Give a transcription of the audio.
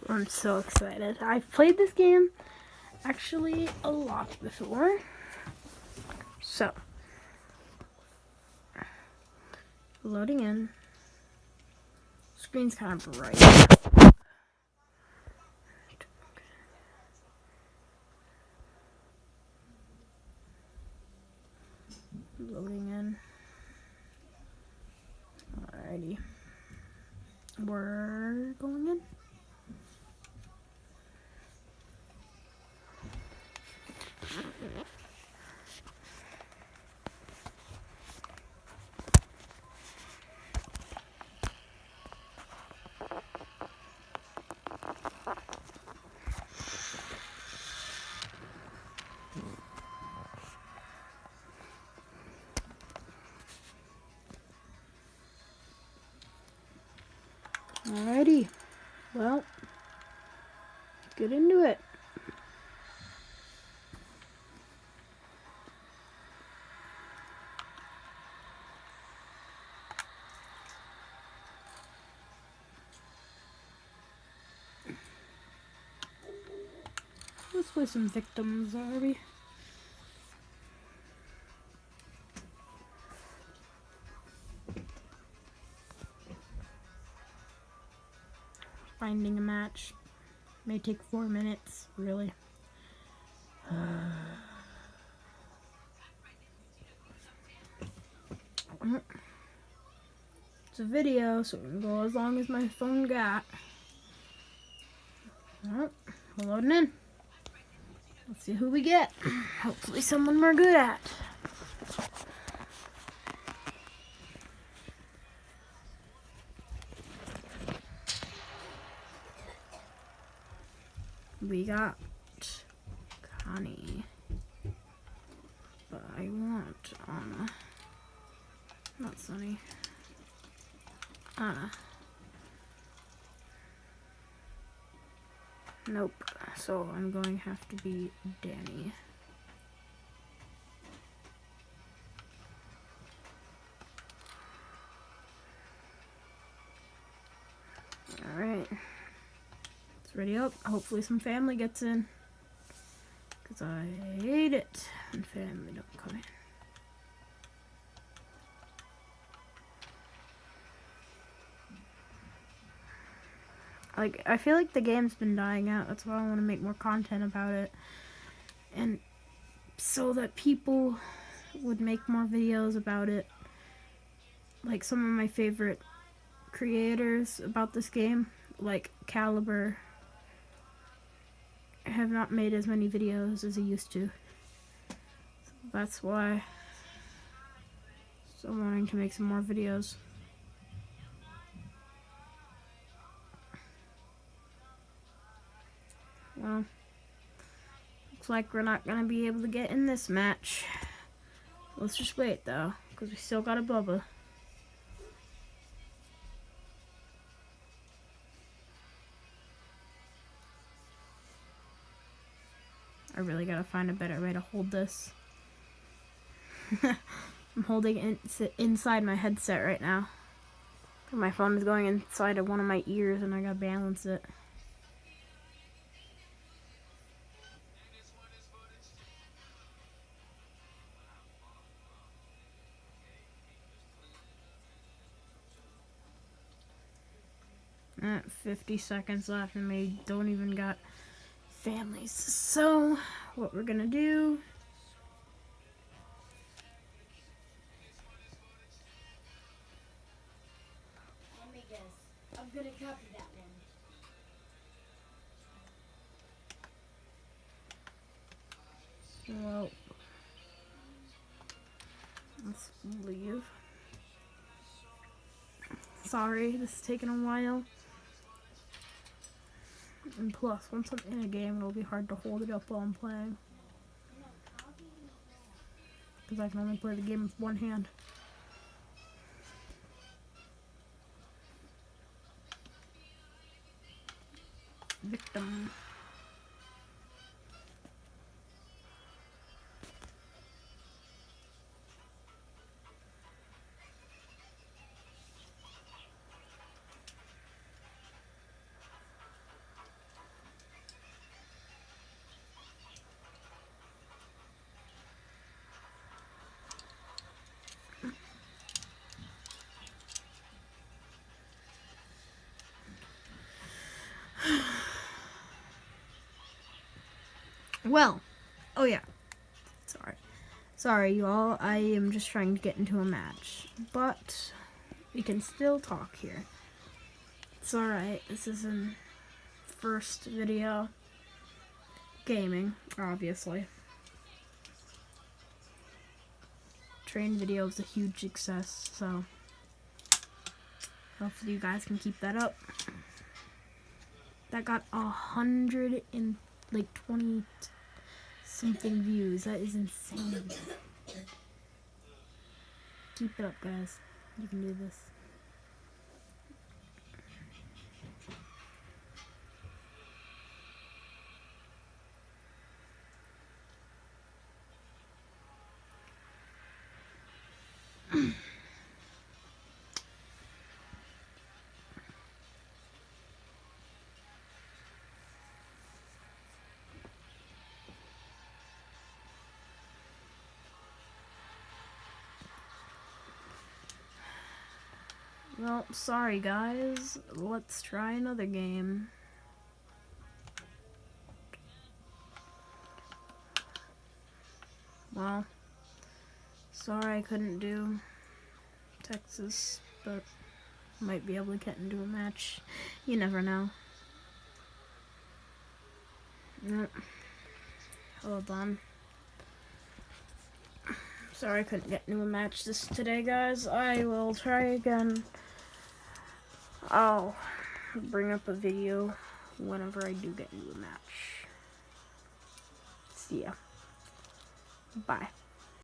I'm so excited. I've played this game actually a lot before. So, loading in. Screen's kind of bright. Loading in. Alrighty. We're going in. Alrighty. Well, get into it. Let's play some victims, are we? Finding a match may take 4 minutes, really. It's a video, so it can go as long as my phone got. Well, we're loading in. Let's see who we get. Hopefully someone we're good at. We got Connie. But I want Anna. Not Sunny. Anna. Nope. So I'm going to have to be Danny. Alright. It's ready up. Hopefully some family gets in. Because I hate it when family don't come in. Like, I feel like the game's been dying out. That's why I want to make more content about it. And so that people would make more videos about it. Like some of my favorite creators about this game, like Caliber, have not made as many videos as he used to. So that's why I'm wanting to make some more videos. Well, looks like we're not gonna be able to get in this match. Let's just wait though, because we still got a Bubba. I really gotta find a better way to hold this. I'm holding it inside my headset right now. My phone is going inside of one of my ears and I gotta balance it. At 50 seconds left and we don't even got families. So, what we're gonna do... Let me guess. I'm gonna copy that one. Well, let's leave. Sorry, this is taking a while. And plus, once I'm in a game, it'll be hard to hold it up while I'm playing. Because I can only play the game with one hand. Victim. Well, oh yeah, sorry you all, I am just trying to get into a match, but we can still talk here. It's alright, this is an first video. Gaming, obviously. Train video is a huge success, so hopefully you guys can keep that up. That got 120 something views. That is insane. Keep it up, guys. You can do this. Well, sorry guys. Let's try another game. Well, sorry I couldn't do Texas, but might be able to get into a match. You never know. Nope. Hold on. Sorry I couldn't get into a match today, guys. I will try again. I'll bring up a video whenever I do get into a match. See ya. Bye.